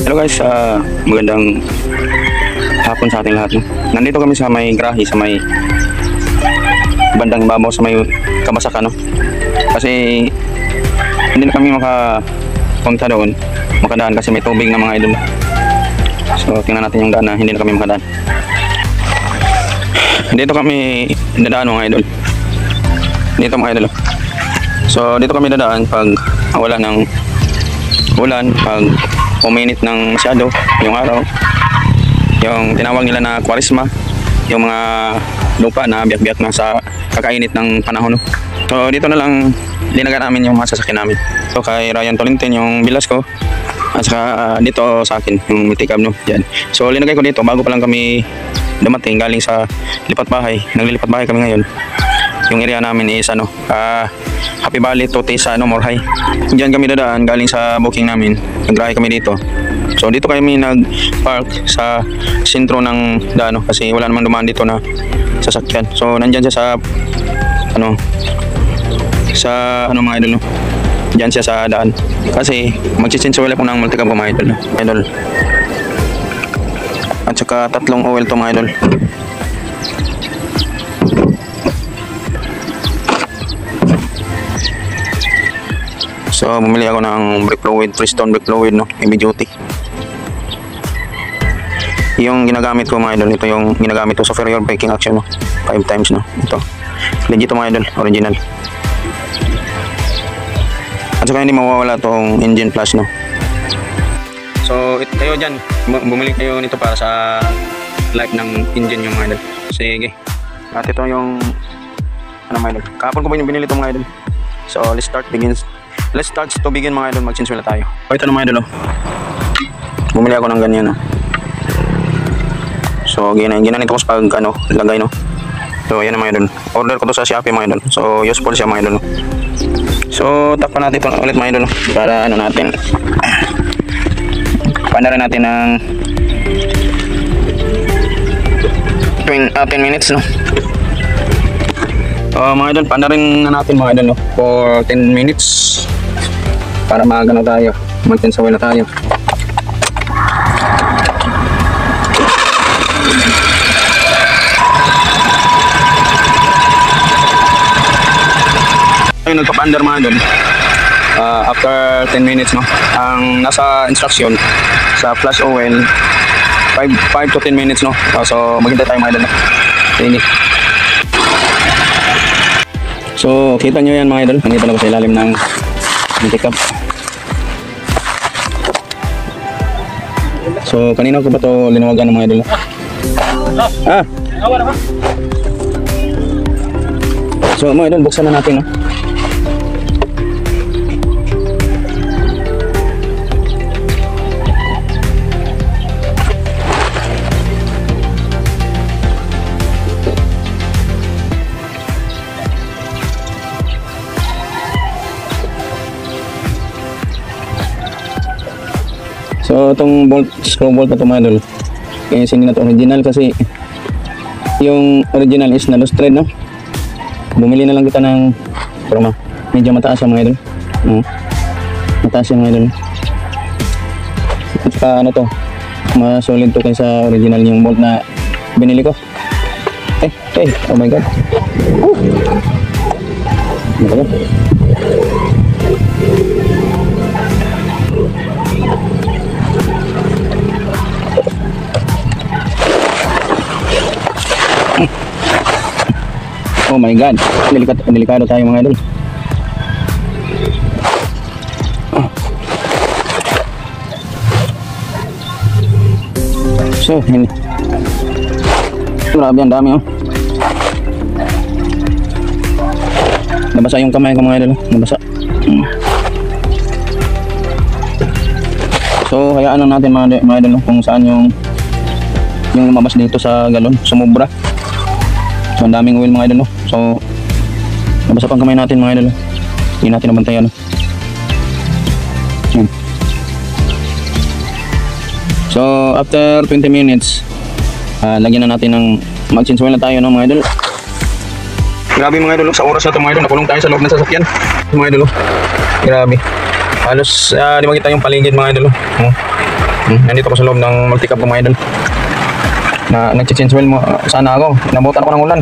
Hello guys, magandang hapon sa ating lahat. No? Nandito kami sa may grahe, sa may bandang ibabaw, sa may Kabasaka, no? Kasi hindi na kami makapunta doon, makadaan kasi may tubig na mga idol. So tingnan natin yung daan na hindi na kami makadaan. Dito kami dadaan mga idol. Dito mga idol. So dito kami dadaan pag wala ng ulan, pag uminit ng masyado yung araw, yung tinawag nila na kwaresma, yung mga lupa na biyak-biyak na sa kakainit ng panahon. So dito na lang linaga namin yung mga sasakyan namin. So kay Ryan Tolentine yung bilas ko, at saka dito sa akin yung multicab, no? Yan. So linagay ko dito bago pa lang kami dumating galing sa lipat bahay. Naglilipat bahay kami ngayon. Yung area namin is Happy Valley to Tesa, Morhay. Diyan kami dadaan galing sa booking namin. Nag-drive kami dito. So dito kami nag-park sa sentro ng daan, kasi wala namang dumaan dito na sasakyan. So nandyan siya sa mga idol, no? Diyan siya sa daan. Kasi magsisinsuwala ko ng multicab mga idol, no? Idol. At saka 3 oil to mga idol. So bumili ako ng brake fluid, Freestone brake fluid, no? Heavy duty. Yung ginagamit ko mga idol, ito yung ginagamit ko sa Superior braking action, no? 5 times, no? Ito. Legit mga idol, original. At saka hindi mawawala tong engine plus, no? So kayo dyan, bumili kayo nito para sa life ng engine yung mga idol. Sige. At ito yung mga idol. Kahapon ko ba yung binili ito mga idol? So let's start to begin mga idol, magsinswela tayo. O ito na mga idol, oh. Bumili ako ng ganyan, oh. So ginanito ko sa pag lagay, no. So yan mga idol. Order ko to sa Shopee mga idol. So useful siya mga idol, no. So takpan natin ito ulit mga idol, no, para natin pandarin natin ng 10 minutes, no. Mga idol, pandarin na natin mga idol, no, for 10 minutes para magano tayo, mag-tensa wala tayo. Ayun, nagpapandar mga idol. After 10 minutes, no, ang nasa instruction sa flash oil 5 to 10 minutes, no. So maghintay tayo mga idol, no. Sige. So kita nyo yan mga idol, nandito na ko sa ilalim ng multicab. So kanina ko pa to linawagan ng mga idol. So mga idol, buksan na natin, no. So itong screw bolt na ito mga idol, kasi hindi na ito original, kasi yung original is na loose thread, no. Bumili na lang kita ng medyo mataas yung mga idol, mataas yung mga idol. At saka mas solid to kaysa original yung bolt na binili ko. Oh my god. Oh my god, delikado tayo mga idol. So, grabe, ang dami, oh. Nabasa yung kamay ko mga idol, nabasa. So, hayaan lang natin mga idol, kung saan yung lumabas dito sa galon, sumubra. So ang daming oil mga idol, no? So nabasa pang kamay natin mga idol, hindi natin nabantayan, no? So after 20 minutes lagyan na natin ng mag-change oil na tayo, no, mga idol. Grabe mga idol, sa oras na ito mga idol, nakulong tayo sa loob ng sasakyan mga idol. Grabe, halos di makita yung paligid mga idol. Nandito ko sa loob ng multi-cab mga idol. Na nag-change wheel mo. Sana ako. Nabutan ako ng ulan.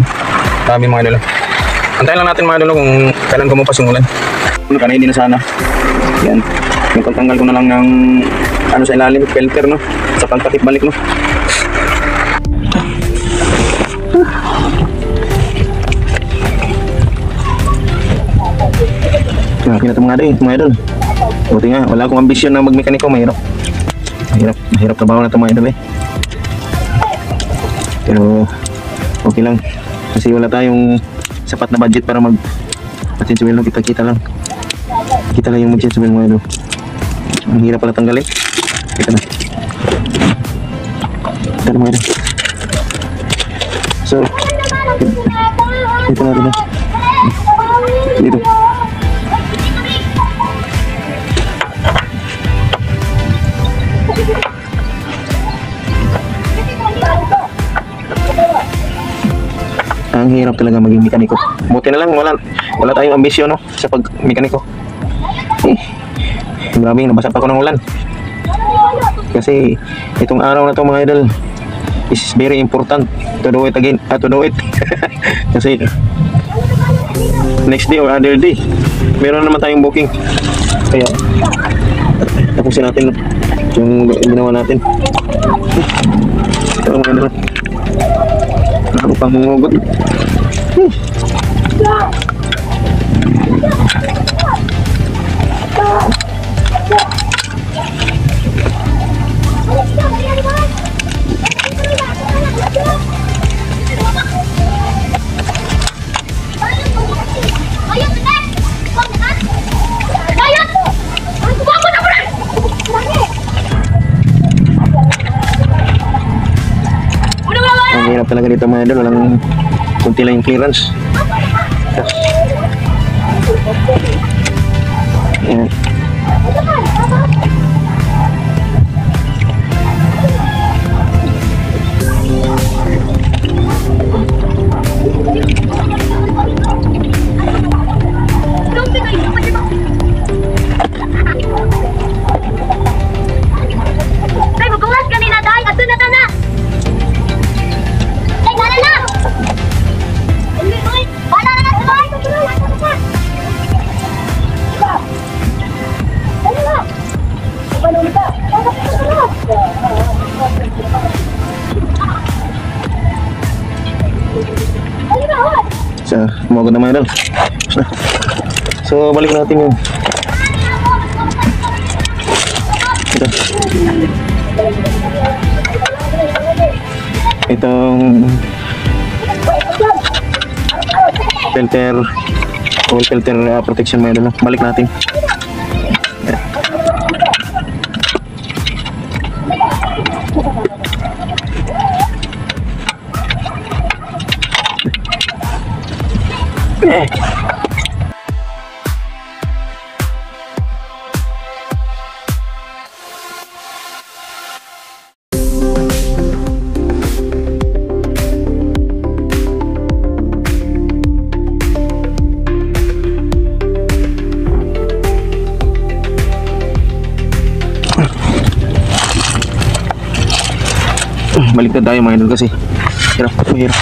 Sabi mga idol. Antayin lang natin mga idol kung kailan kumupas yung ulan. Ready na sana. Yan. Yung pagtanggal ko na lang ng ano sa ilalim, filter no. Sa pagtakip balik no. Laki na ito mga idol. Buti nga, wala akong ambisyon na magmekaniko, mahirap. Mahirap trabaho na ito mga idol eh. Pero okay lang. Kasi wala tayong sapat na budget para mag-change wheel. Kita lang. Kita lang yung mag-change wheel mga idol. Ang hirap pala tanggalin. Kita na. Kita na mga idol. So, dito na rin. Dito. Ang hirap talaga maging mekaniko. Buti na lang wala tayong ambisyon no, sa pag-mekaniko. Grabe, nabasa pa ako ng ulan. Kasi itong araw na to mga idol is very important to do it again. To do it. Kasi next day or other day meron naman tayong booking. Kaya tapusin natin yung ginawa natin. Ito mga idol. Ako pang mungugot. Ang hirap talaga dito mga idol, walang kunti lang yung clearance. Ayan. So, umagod na mga idol. So, balik natin yung itong filter, oil filter protection mga idol. Balik natin. Balik na tayo mga idol kasi mahirap.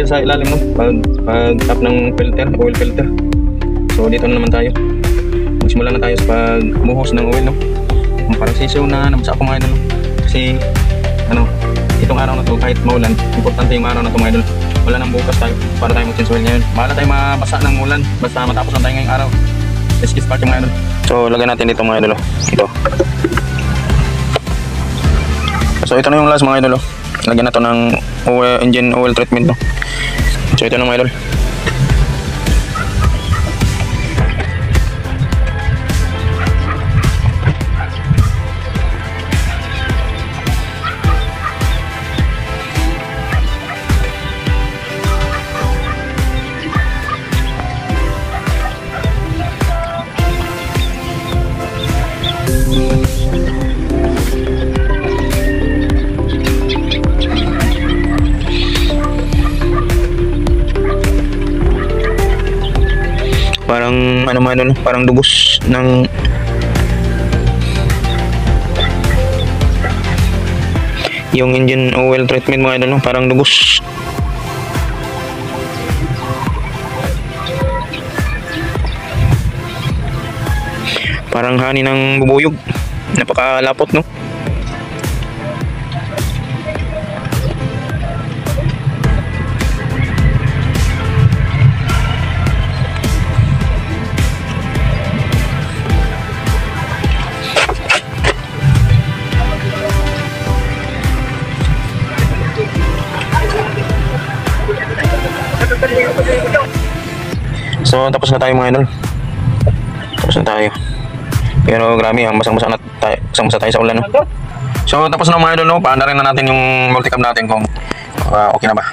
tayo sa ilalim no, pag tap ng filter, oil filter. So dito na naman tayo. Magsimula na tayo sa pagbuhos ng oil no. Parang sisiw na nabasa ako mga idol no. Kasi ano, itong araw na to kahit maulan, importante yung araw na to mga idol. Wala nang bukas tayo para tayo mag-change oil ngayon. Mahala tayo mabasa ng ulan basta matapos lang tayo ngayong araw. Let's get started mga idol. So lagyan natin dito mga idol oh. Ito. So ito na yung last mga idol oh. Lagyan na to ng engine oil treatment no. So ito na mga idol. Parang ano man doon, parang dugos ng yung engine oil treatment mga idol, parang dugos. Parang hani ng bubuyog. Napakalapot no. So tapos na tayo mga idol. Tapos na tayo. Pero grabe, basang-basa na tayo, basang-basa tayo sa ulan no. So tapos na mga idol no, paanda rin na natin yung multicam natin kung okay na ba.